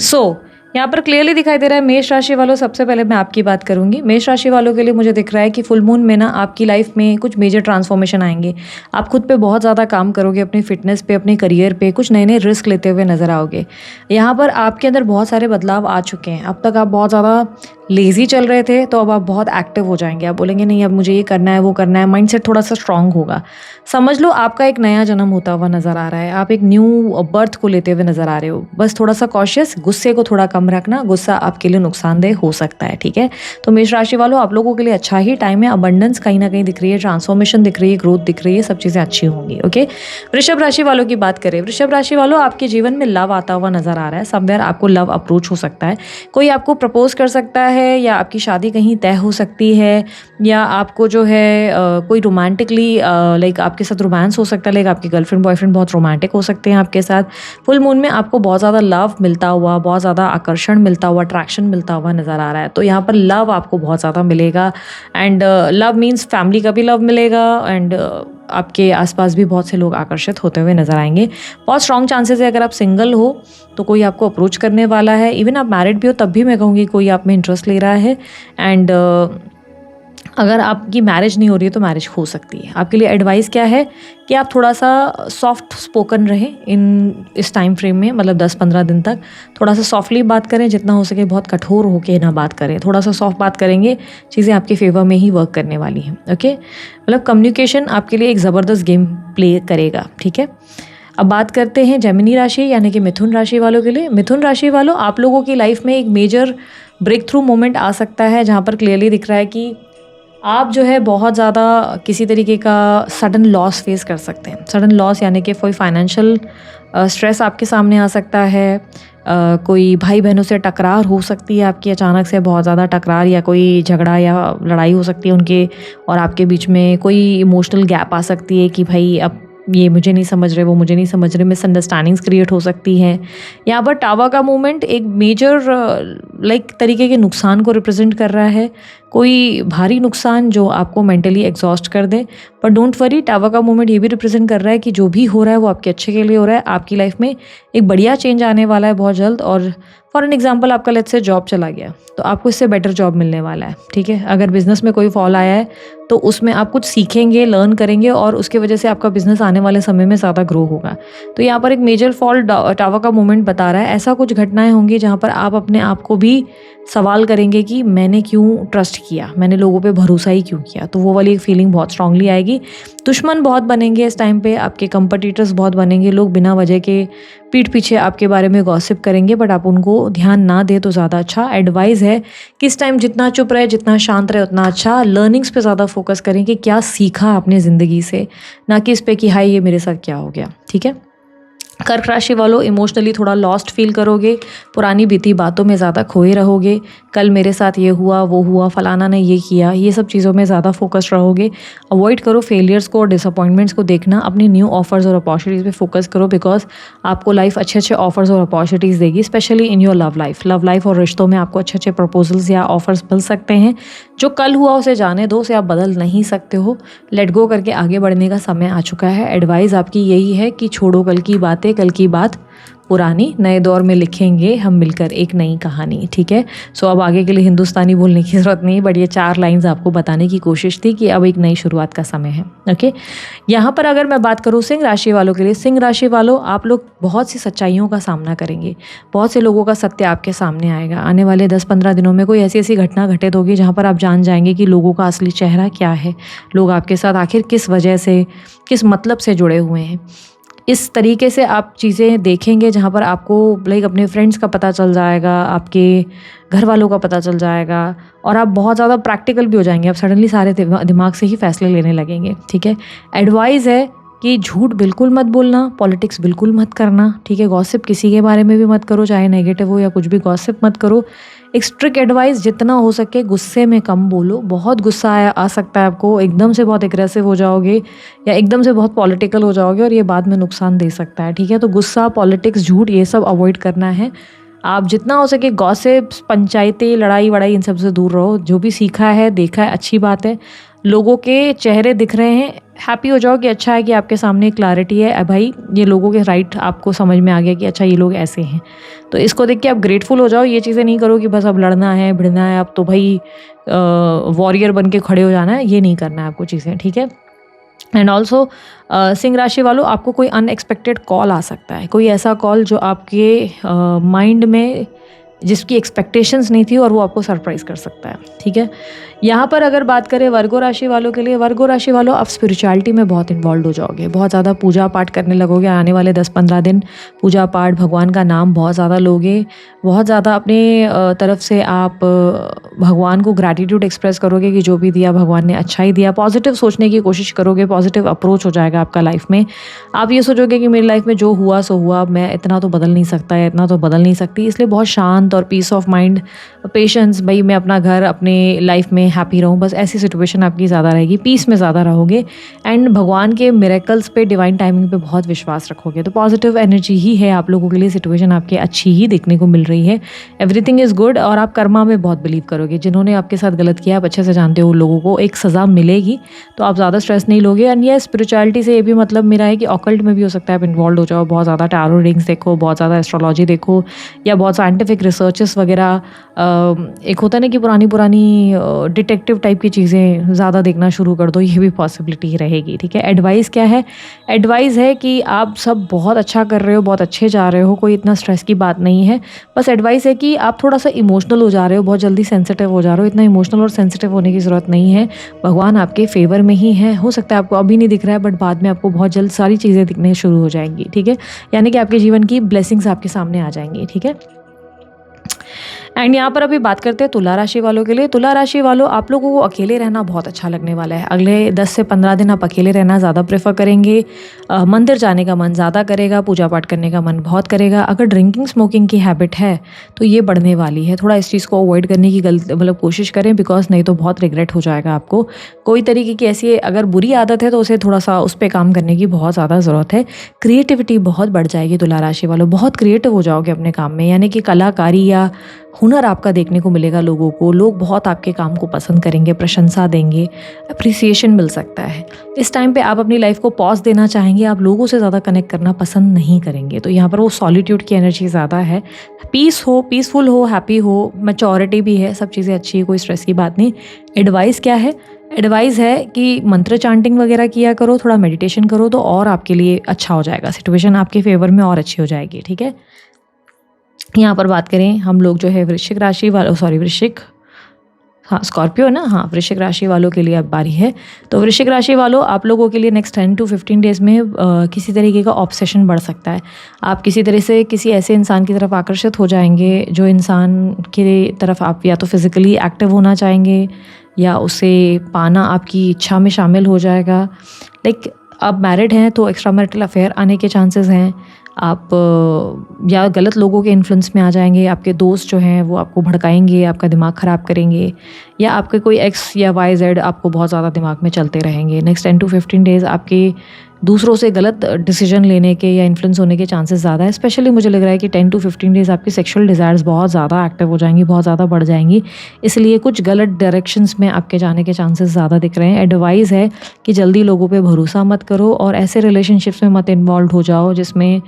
So यहाँ पर क्लियरली दिखाई दे रहा है मेष राशि वालों, सबसे पहले मैं आपकी बात करूंगी। मेष राशि वालों के लिए मुझे दिख रहा है कि फुल मून में ना आपकी लाइफ में कुछ मेजर ट्रांसफॉर्मेशन आएंगे। आप खुद पे बहुत ज़्यादा काम करोगे, अपनी फिटनेस पे, अपने करियर पे, कुछ नए नए रिस्क लेते हुए नज़र आओगे। यहाँ पर आपके अंदर बहुत सारे बदलाव आ चुके हैं। अब तक आप बहुत ज़्यादा लेज़ी चल रहे थे तो अब आप बहुत एक्टिव हो जाएंगे। आप बोलेंगे नहीं अब मुझे ये करना है वो करना है, माइंडसेट थोड़ा सा स्ट्रांग होगा। समझ लो आपका एक नया जन्म होता हुआ नज़र आ रहा है, आप एक न्यू बर्थ को लेते हुए नज़र आ रहे हो। बस थोड़ा सा कॉशियस, गुस्से को थोड़ा कम रखना, गुस्सा आपके लिए नुकसानदेह हो सकता है, ठीक है। तो मेष राशि वालों, आप लोगों के लिए अच्छा ही टाइम है। अबंडेंस कहीं ना कहीं दिख रही है, ट्रांसफॉर्मेशन दिख रही है, ग्रोथ दिख रही है, सब चीज़ें अच्छी होंगी। ओके, वृषभ राशि वालों की बात करें। वृषभ राशि वालों, आपके जीवन में लव आता हुआ नजर आ रहा है। समवेयर आपको लव अप्रोच हो सकता है, कोई आपको प्रपोज कर सकता है, या आपकी शादी कहीं तय हो सकती है, या आपको जो है कोई रोमांटिकली लाइक आपके साथ रोमांस हो सकता है। लाइक आपके गर्लफ्रेंड बॉयफ्रेंड बहुत रोमांटिक हो सकते हैं आपके साथ। फुल मून में आपको बहुत ज़्यादा लव मिलता हुआ, बहुत ज़्यादा आकर्षण मिलता हुआ, अट्रैक्शन मिलता हुआ नज़र आ रहा है। तो यहाँ पर लव आपको बहुत ज़्यादा मिलेगा, एंड लव मीन्स फैमिली का भी लव मिलेगा, एंड आपके आसपास भी बहुत से लोग आकर्षित होते हुए नजर आएंगे। बहुत स्ट्रॉन्ग चांसेस है अगर आप सिंगल हो तो कोई आपको अप्रोच करने वाला है। इवन आप मैरिड भी हो तब भी मैं कहूँगी कोई आप में इंटरेस्ट ले रहा है। एंड अगर आपकी मैरिज नहीं हो रही है तो मैरिज हो सकती है। आपके लिए एडवाइस क्या है कि आप थोड़ा सा सॉफ्ट स्पोकन रहें इस टाइम फ्रेम में, मतलब 10-15 दिन तक थोड़ा सा सॉफ्टली बात करें, जितना हो सके बहुत कठोर होके ना बात करें। थोड़ा सा सॉफ्ट बात करेंगे, चीज़ें आपके फेवर में ही वर्क करने वाली हैं। ओके, मतलब कम्युनिकेशन आपके लिए एक ज़बरदस्त गेम प्ले करेगा, ठीक है। अब बात करते हैं जेमिनी राशि यानी कि मिथुन राशि वालों के लिए। मिथुन राशि वालों, आप लोगों की लाइफ में एक मेजर ब्रेक थ्रू मोमेंट आ सकता है, जहाँ पर क्लियरली दिख रहा है कि आप जो है बहुत ज़्यादा किसी तरीके का सडन लॉस फेस कर सकते हैं। सडन लॉस यानी कि कोई फाइनेंशियल स्ट्रेस आपके सामने आ सकता है, कोई भाई बहनों से टकरार हो सकती है आपकी, अचानक से बहुत ज़्यादा टकरार या कोई झगड़ा या लड़ाई हो सकती है उनके और आपके बीच में। कोई इमोशनल गैप आ सकती है कि भाई अब ये मुझे नहीं समझ रहे, वो मुझे नहीं समझ रहे, मिसअंडरस्टैंडिंग्स क्रिएट हो सकती हैं। यहाँ पर टावा का मूवमेंट एक मेजर लाइक तरीके के नुकसान को रिप्रेजेंट कर रहा है, कोई भारी नुकसान जो आपको मेंटली एग्जॉस्ट कर दे। पर डोंट वरी, टावा का मूवमेंट ये भी रिप्रेजेंट कर रहा है कि जो भी हो रहा है वो आपके अच्छे के लिए हो रहा है। आपकी लाइफ में एक बढ़िया चेंज आने वाला है बहुत जल्द। और फॉर एन एग्जाम्पल, आपका लेट्स से जॉब चला गया तो आपको इससे बेटर जॉब मिलने वाला है, ठीक है। अगर बिजनेस में कोई फॉल आया है तो उसमें आप कुछ सीखेंगे, लर्न करेंगे, और उसके वजह से आपका बिजनेस आने वाले समय में ज़्यादा ग्रो होगा। तो यहाँ पर एक मेजर फॉल टावा का मूवमेंट बता रहा है। ऐसा कुछ घटनाएं होंगी जहाँ पर आप अपने आप को भी सवाल करेंगे कि मैंने क्यों ट्रस्ट किया, मैंने लोगों पे भरोसा ही क्यों किया। तो वो वाली एक फीलिंग बहुत स्ट्रांगली आएगी। दुश्मन बहुत बनेंगे इस टाइम पे, आपके कंपटीटर्स बहुत बनेंगे, लोग बिना वजह के पीठ पीछे आपके बारे में गॉसिप करेंगे, बट आप उनको ध्यान ना दे तो ज़्यादा अच्छा। एडवाइस है कि इस टाइम जितना चुप रहे, जितना शांत रहे उतना अच्छा। लर्निंग्स पे ज़्यादा फोकस करें कि क्या सीखा आपने ज़िंदगी से, ना कि इस पे कि हाय ये मेरे साथ क्या हो गया, ठीक है। कर्क राशि वालों, इमोशनली थोड़ा लॉस्ट फील करोगे, पुरानी बीती बातों में ज़्यादा खोए रहोगे। कल मेरे साथ ये हुआ, वो हुआ, फलाना ने ये किया, ये सब चीज़ों में ज़्यादा फोकस रहोगे। अवॉइड करो फेलियर्स को और डिसअपॉइंटमेंट्स को देखना, अपनी न्यू ऑफर्स और अपॉर्चुनिटीज़ पे फोकस करो, बिकॉज आपको लाइफ अच्छे अच्छे ऑफर्स और अपॉर्चुनिटीज़ देगी, specially in your love life और रिश्तों में आपको अच्छे अच्छे प्रपोजल्स या ऑफर्स मिल सकते हैं। जो कल हुआ उसे जाने दो, उसे आप बदल नहीं सकते हो। लेट गो करके आगे बढ़ने का समय आ चुका है। एडवाइस आपकी यही है कि छोड़ो कल की बातें, कल की बात पुरानी, नए दौर में लिखेंगे हम मिलकर एक नई कहानी, ठीक है। सो अब आगे के लिए हिंदुस्तानी बोलने की ज़रूरत नहीं, बट ये 4 लाइंस आपको बताने की कोशिश थी कि अब एक नई शुरुआत का समय है। ओके, यहाँ पर अगर मैं बात करूँ सिंह राशि वालों के लिए, सिंह राशि वालों, आप लोग बहुत सी सच्चाइयों का सामना करेंगे, बहुत से लोगों का सत्य आपके सामने आएगा। आने वाले 10-15 दिनों में कोई ऐसी ऐसी घटना घटित होगी जहाँ पर आप जान जाएंगे कि लोगों का असली चेहरा क्या है, लोग आपके साथ आखिर किस वजह से, किस मतलब से जुड़े हुए हैं। इस तरीके से आप चीज़ें देखेंगे जहाँ पर आपको लाइक अपने फ्रेंड्स का पता चल जाएगा, आपके घर वालों का पता चल जाएगा, और आप बहुत ज़्यादा प्रैक्टिकल भी हो जाएंगे। आप सडनली सारे दिमाग से ही फैसले लेने लगेंगे, ठीक है। एडवाइस है कि झूठ बिल्कुल मत बोलना, पॉलिटिक्स बिल्कुल मत करना, ठीक है। गॉसिप किसी के बारे में भी मत करो, चाहे नेगेटिव हो या कुछ भी, गॉसिप मत करो। एक स्ट्रिक्ट एडवाइस, जितना हो सके गुस्से में कम बोलो। बहुत गुस्सा आ सकता है आपको, एकदम से बहुत एग्रेसिव हो जाओगे या एकदम से बहुत पॉलिटिकल हो जाओगे और ये बाद में नुकसान दे सकता है, ठीक है। तो गुस्सा, पॉलिटिक्स, झूठ, ये सब अवॉइड करना है। आप जितना हो सके गॉसिप्स, पंचायतें, लड़ाई वड़ाई, इन सब से दूर रहो। जो भी सीखा है, देखा है, अच्छी बात है। लोगों के चेहरे दिख रहे हैं, हैप्पी हो जाओ कि अच्छा है कि आपके सामने क्लैरिटी है, भाई ये लोगों के राइट आपको समझ में आ गया कि अच्छा ये लोग ऐसे हैं, तो इसको देख के आप ग्रेटफुल हो जाओ। ये चीज़ें नहीं करो कि बस अब लड़ना है, भिड़ना है, अब तो भाई वॉरियर बन के खड़े हो जाना है, ये नहीं करना है आपको चीज़ें, ठीक है। एंड ऑल्सो सिंह राशि वालों, आपको कोई अनएक्सपेक्टेड कॉल आ सकता है, कोई ऐसा कॉल जो आपके माइंड में जिसकी एक्सपेक्टेशंस नहीं थी और वो आपको सरप्राइज़ कर सकता है, ठीक है। यहाँ पर अगर बात करें वर्गो राशि वालों के लिए, वर्गो राशि वालों आप स्पिरिचुअलिटी में बहुत इन्वॉल्व हो जाओगे, बहुत ज़्यादा पूजा पाठ करने लगोगे। आने वाले 10-15 दिन पूजा पाठ, भगवान का नाम बहुत ज़्यादा लोगे, बहुत ज़्यादा अपने तरफ से आप भगवान को ग्रैटिट्यूड एक्सप्रेस करोगे कि जो भी दिया भगवान ने अच्छा ही दिया। पॉजिटिव सोचने की कोशिश करोगे, पॉजिटिव अप्रोच हो जाएगा आपका लाइफ में। आप ये सोचोगे कि मेरी लाइफ में जो हुआ सो हुआ, मैं इतना तो बदल नहीं सकता या इतना तो बदल नहीं सकती, इसलिए बहुत शांत और पीस ऑफ माइंड, पेशेंस, भाई मैं अपना घर, अपने लाइफ में हैप्पी रहूँ, बस ऐसी सिचुएशन आपकी ज़्यादा रहेगी, पीस में ज़्यादा रहोगे। एंड भगवान के मिरेकल्स पे, डिवाइन टाइमिंग पे बहुत विश्वास रखोगे। तो पॉजिटिव एनर्जी ही है आप लोगों के लिए, सिचुएशन आपकी अच्छी ही देखने को मिल रही है, एवरीथिंग इज़ गुड। और आप कर्मा में बहुत बिलीव करोगे, जिन्होंने आपके साथ गलत किया आप अच्छे से जानते हो, उन लोगों को एक सज़ा मिलेगी, तो आप ज़्यादा स्ट्रेस नहीं लोगे। एंड ये स्पिरिचुअलिटी से ये भी मतलब मेरा है कि ऑकल्ट में भी हो सकता है आप इन्वॉल्व हो जाओ, बहुत ज़्यादा टैरो रीडिंग्स देखो, बहुत ज़्यादा एस्ट्रोलॉजी देखो, या बहुत साइंटिफिक रिसर्चेस वगैरह। एक होता है ना कि पुरानी डिटेक्टिव टाइप की चीज़ें ज़्यादा देखना शुरू कर दो, ये भी पॉसिबिलिटी रहेगी, ठीक है। एडवाइस क्या है? एडवाइस है कि आप सब बहुत अच्छा कर रहे हो, बहुत अच्छे जा रहे हो, कोई इतना स्ट्रेस की बात नहीं है। बस एडवाइस है कि आप थोड़ा सा इमोशनल हो जा रहे हो, बहुत जल्दी सेंसिटिव हो जा रहे हो। इतना इमोशनल और सेंसिटिव होने की ज़रूरत नहीं है, भगवान आपके फेवर में ही है। हो सकता है आपको अभी नहीं दिख रहा है, बट बाद में आपको बहुत जल्द सारी चीज़ें दिखने शुरू हो जाएंगी, ठीक है। यानी कि आपके जीवन की ब्लेसिंग्स आपके सामने आ जाएंगी, ठीक है। एंड यहाँ पर अभी बात करते हैं तुला राशि वालों के लिए। तुला राशि वालों, आप लोगों को अकेले रहना बहुत अच्छा लगने वाला है। अगले 10 से 15 दिन आप अकेले रहना ज़्यादा प्रेफर करेंगे। मंदिर जाने का मन ज़्यादा करेगा, पूजा पाठ करने का मन बहुत करेगा। अगर ड्रिंकिंग स्मोकिंग की हैबिट है तो ये बढ़ने वाली है, थोड़ा इस चीज़ को अवॉइड करने की कोशिश करें, बिकॉज नहीं तो बहुत रिग्रेट हो जाएगा आपको। कोई तरीके की ऐसी अगर बुरी आदत है तो उसे थोड़ा सा उस पर काम करने की बहुत ज़्यादा ज़रूरत है। क्रिएटिविटी बहुत बढ़ जाएगी तुला राशि वालों, बहुत क्रिएटिव हो जाओगे अपने काम में, यानी कि कलाकारी या हुनर आपका देखने को मिलेगा लोगों को। लोग बहुत आपके काम को पसंद करेंगे, प्रशंसा देंगे, अप्रिसिएशन मिल सकता है। इस टाइम पे आप अपनी लाइफ को पॉज देना चाहेंगे, आप लोगों से ज़्यादा कनेक्ट करना पसंद नहीं करेंगे। तो यहाँ पर वो सॉलिट्यूड की एनर्जी ज़्यादा है। पीसफुल हो, हैप्पी हो, मैच्योरिटी भी है, सब चीज़ें अच्छी है, कोई स्ट्रेस की बात नहीं। एडवाइस क्या है? एडवाइस है कि मंत्र चांटिंग वगैरह किया करो, थोड़ा मेडिटेशन करो, तो और आपके लिए अच्छा हो जाएगा, सिचुएशन आपके फेवर में और अच्छी हो जाएगी, ठीक है। यहाँ पर बात करें हम लोग जो है वृश्चिक राशि वालों, स्कॉर्पियो ना, वृश्चिक राशि वालों के लिए अब बारी है। तो वृश्चिक राशि वालों, आप लोगों के लिए नेक्स्ट 10 to 15 डेज़ में किसी तरीके का ऑब्सेशन बढ़ सकता है। आप किसी तरह से किसी ऐसे इंसान की तरफ आकर्षित हो जाएंगे जो इंसान की तरफ आप या तो फिज़िकली एक्टिव होना चाहेंगे या उसे पाना आपकी इच्छा में शामिल हो जाएगा। लाइक आप मैरिड हैं तो एक्स्ट्रा मैरिटल अफेयर आने के चांसेस हैं। आप या गलत लोगों के इन्फ्लुएंस में आ जाएंगे, आपके दोस्त जो हैं वो आपको भड़काएंगे, आपका दिमाग ख़राब करेंगे, या आपके कोई एक्स या वाई जेड आपको बहुत ज़्यादा दिमाग में चलते रहेंगे। नेक्स्ट 10 to 15 डेज़ आपके दूसरों से गलत डिसीजन लेने के या इन्फ्लुएंस होने के चांसेस ज़्यादा है। स्पेशली मुझे लग रहा है कि 10 to 15 डेज़ आपकी सेक्सुअल डिज़ायर्स बहुत ज़्यादा एक्टिव हो जाएंगी, बहुत ज़्यादा बढ़ जाएंगी, इसलिए कुछ गलत डायरेक्शंस में आपके जाने के चांसेस ज़्यादा दिख रहे हैं। एडवाइस है कि जल्दी लोगों पे भरोसा मत करो और ऐसे रिलेशनशिप्स में मत इन्वॉल्व हो जाओ जिसमें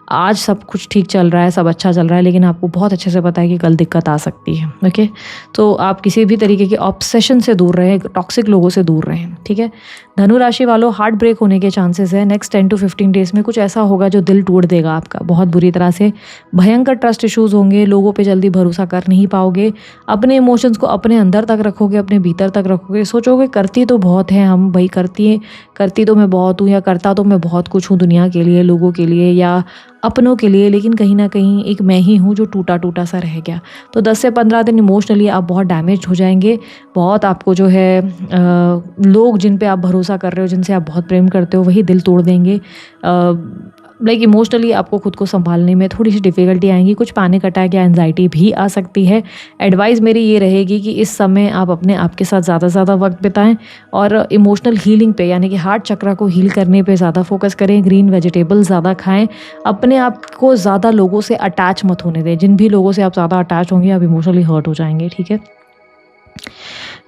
आज सब कुछ ठीक चल रहा है, सब अच्छा चल रहा है, लेकिन आपको बहुत अच्छे से पता है कि कल दिक्कत आ सकती है। ओके, तो आप किसी भी तरीके के ऑब्सेशन से दूर रहें, टॉक्सिक लोगों से दूर रहें, ठीक है। धनु राशि वालों, हार्ट ब्रेक होने के चांसेस है। नेक्स्ट 10 to 15 डेज़ में कुछ ऐसा होगा जो दिल तोड़ देगा आपका बहुत बुरी तरह से। भयंकर ट्रस्ट इश्यूज़ होंगे, लोगों पे जल्दी भरोसा कर नहीं पाओगे, अपने इमोशंस को अपने अंदर तक रखोगे, अपने भीतर तक रखोगे, सोचोगे करती तो बहुत है हम, भाई करती तो मैं बहुत हूँ, या करता तो मैं बहुत कुछ हूँ दुनिया के लिए, लोगों के लिए या अपनों के लिए, लेकिन कहीं ना कहीं एक मैं ही हूँ जो टूटा टूटा सा रह गया। तो 10 से 15 दिन इमोशनली आप बहुत डैमेज हो जाएंगे। बहुत आपको जो है लोग जिन पे आप भरोसा कर रहे हो, जिनसे आप बहुत प्रेम करते हो, वही दिल तोड़ देंगे। लाइक इमोशनली आपको खुद को संभालने में थोड़ी सी डिफ़िकल्टी आएंगी, कुछ पैनिक अटैक या एंजाइटी भी आ सकती है। एडवाइस मेरी ये रहेगी कि इस समय आप अपने आप के साथ ज़्यादा से ज़्यादा वक्त बिताएं और इमोशनल हीलिंग पे, यानी कि हार्ट चक्र को हील करने पे ज़्यादा फोकस करें। ग्रीन वेजिटेबल ज़्यादा खाएं, अपने आप को ज़्यादा लोगों से अटैच मत होने दें। जिन भी लोगों से आप ज़्यादा अटैच होंगे आप इमोशनली हर्ट हो जाएंगे, ठीक है।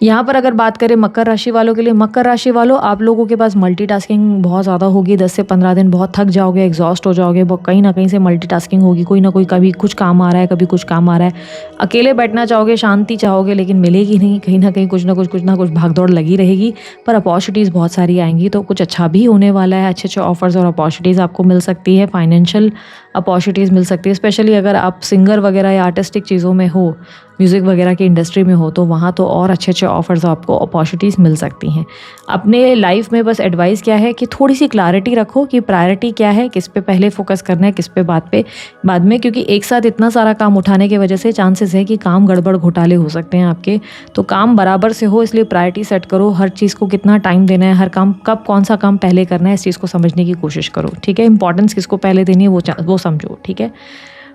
यहाँ पर अगर बात करें मकर राशि वालों के लिए, मकर राशि वालों आप लोगों के पास मल्टीटास्किंग बहुत ज़्यादा होगी। 10 से 15 दिन बहुत थक जाओगे, एग्जॉस्ट हो जाओगे, कहीं ना कहीं से मल्टीटास्किंग होगी, कोई ना कोई कभी कुछ काम आ रहा है, कभी कुछ काम आ रहा है। अकेले बैठना चाहोगे, शांति चाहोगे, लेकिन मिलेगी नहीं, कहीं ना कहीं कुछ ना कुछ भागदौड़ लगी रहेगी। पर अपॉर्चुनिटीज़ बहुत सारी आएंगी, तो कुछ अच्छा भी होने वाला है। अच्छे अच्छे ऑफर्स और अपॉर्चुनिटीज़ आपको मिल सकती है, फाइनेंशियल अपॉर्चुनिटीज़ मिल सकती है। स्पेशली अगर आप सिंगर वगैरह या आर्टिस्टिक चीज़ों में हो, म्यूज़िक वगैरह की इंडस्ट्री में हो, तो वहाँ तो और अच्छे अच्छे ऑफर्स आपको अपॉर्चुनिटीज़ मिल सकती हैं। अपने लाइफ में बस एडवाइस क्या है कि थोड़ी सी क्लैरिटी रखो कि प्रायोरिटी क्या है, किस पे पहले फोकस करना है, किस पे बाद में, क्योंकि एक साथ इतना सारा काम उठाने की वजह से चांसेस है कि काम गड़बड़ घोटाले हो सकते हैं आपके। तो काम बराबर से हो, इसलिए प्रायोरिटी सेट करो। हर चीज़ को कितना टाइम देना है, हर काम कब कौन सा काम पहले करना है, इस चीज़ को समझने की कोशिश करो। ठीक है, इंपॉर्टेंस किसको पहले देनी है वो समझो। ठीक है,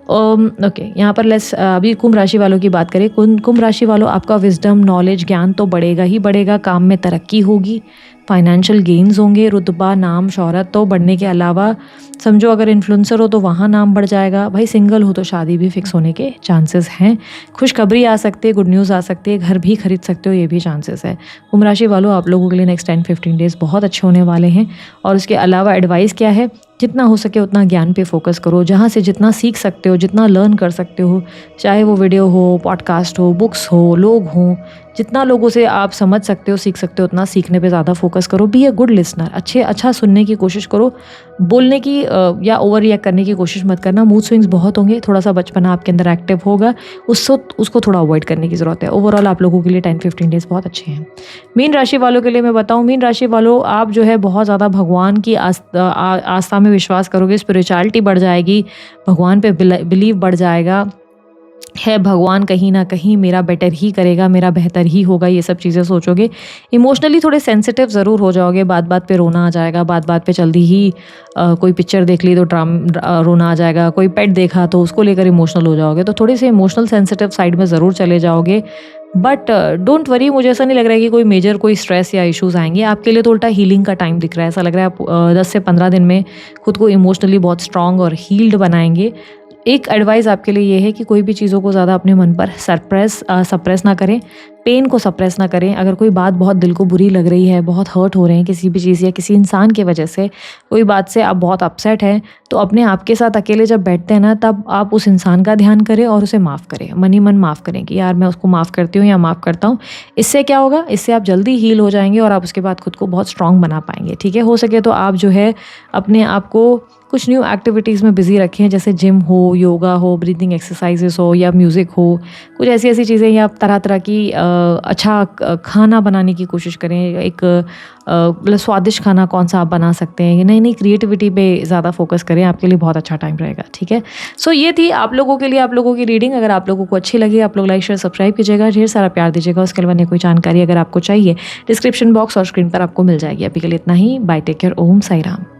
ओके। यहाँ पर लेट्स अभी कुंभ राशि वालों की बात करें। कुंभ राशि वालों आपका विजडम, नॉलेज, ज्ञान तो बढ़ेगा ही बढ़ेगा, काम में तरक्की होगी, फाइनेंशियल गेन्स होंगे, रुतबा, नाम, शोहरत तो बढ़ने के अलावा समझो अगर इन्फ्लुएंसर हो तो वहाँ नाम बढ़ जाएगा। भाई सिंगल हो तो शादी भी फिक्स होने के चांसेस हैं। खुशखबरी आ सकती है, गुड न्यूज़ आ सकती है, घर भी खरीद सकते हो, ये भी चांसेस है। कुंभ राशि वालों आप लोगों के लिए नेक्स्ट 10-15 डेज़ बहुत अच्छे होने वाले हैं। और उसके अलावा एडवाइस क्या है, जितना हो सके उतना ज्ञान पे फोकस करो। जहाँ से जितना सीख सकते हो, जितना लर्न कर सकते हो, चाहे वो वीडियो हो, पॉडकास्ट हो, बुक्स हो, लोग हों, जितना लोगों से आप समझ सकते हो, सीख सकते हो, उतना सीखने पे ज़्यादा फोकस करो। बी ए गुड लिसनर, अच्छा सुनने की कोशिश करो। बोलने की या ओवर रिएक्ट करने की कोशिश मत करना। मूड स्विंग्स बहुत होंगे, थोड़ा सा बचपना आपके अंदर एक्टिव होगा, उसको थोड़ा अवॉइड करने की ज़रूरत है। ओवरऑल आप लोगों के लिए 10-15 डेज़ बहुत अच्छे हैं। मीन राशि वालों के लिए मैं बताऊँ, मीन राशि वालों आप जो है बहुत ज़्यादा भगवान की आस्था में विश्वास करोगे, स्पिरिचुअलिटी बढ़ जाएगी, भगवान पे बिलीव बढ़ जाएगा है। भगवान कहीं ना कहीं मेरा बेटर ही करेगा, मेरा बेहतर ही होगा, ये सब चीज़ें सोचोगे। इमोशनली थोड़े सेंसिटिव ज़रूर हो जाओगे, बात बात पे रोना आ जाएगा, बात बात पे जल्दी ही कोई पिक्चर देख ली तो रोना आ जाएगा, कोई पेट देखा तो उसको लेकर इमोशनल हो जाओगे, तो थोड़े से इमोशनल सेंसिटिव साइड में ज़रूर चले जाओगे। बट डोंट वरी, मुझे ऐसा नहीं लग रहा है कि कोई मेजर कोई स्ट्रेस या इश्यूज़ आएंगे आपके लिए। तो उल्टा हीलिंग का टाइम दिख रहा है, ऐसा लग रहा है आप 10 से 15 दिन में खुद को इमोशनली बहुत स्ट्रांग और हील्ड बनाएंगे। एक एडवाइस आपके लिए ये है कि कोई भी चीज़ों को ज़्यादा अपने मन पर सप्रेस ना करें, पेन को सप्रेस ना करें। अगर कोई बात बहुत दिल को बुरी लग रही है, बहुत हर्ट हो रहे हैं किसी भी चीज़ या किसी इंसान की वजह से, कोई बात से आप बहुत अपसेट हैं, तो अपने आप के साथ अकेले जब बैठते हैं ना, तब आप उस इंसान का ध्यान करें और उसे माफ़ करें, मन ही मन माफ़ करें कि यार मैं उसको माफ़ करती हूँ या माफ़ करता हूँ। इससे क्या होगा, इससे आप जल्दी हील हो जाएंगे और आप उसके बाद खुद को बहुत स्ट्रांग बना पाएंगे। ठीक है, हो सके तो आप जो है अपने आप को कुछ न्यू एक्टिविटीज़ में बिजी रखें, जैसे जिम हो, योगा हो, ब्रीदिंग एक्सरसाइजेस हो, या म्यूज़िक हो, कुछ ऐसी चीज़ें, या तरह तरह की अच्छा खाना बनाने की कोशिश करें। एक मतलब स्वादिष्ट खाना कौन सा आप बना सकते हैं, नई नई क्रिएटिविटी पे ज़्यादा फोकस करें, आपके लिए बहुत अच्छा टाइम रहेगा। ठीक है, सो ये थी आप लोगों के लिए आप लोगों की रीडिंग। अगर आप लोगों को अच्छी लगी, आप लोग लाइक शेयर सब्सक्राइब कीजिएगा, ढेर सारा प्यार दीजिएगा। उसके अलावा कोई जानकारी अगर आपको चाहिए, डिस्क्रिप्शन बॉक्स और स्क्रीन पर आपको मिल जाएगी। अभी के लिए इतना ही, बाय, टेक केयर, ओम साई राम।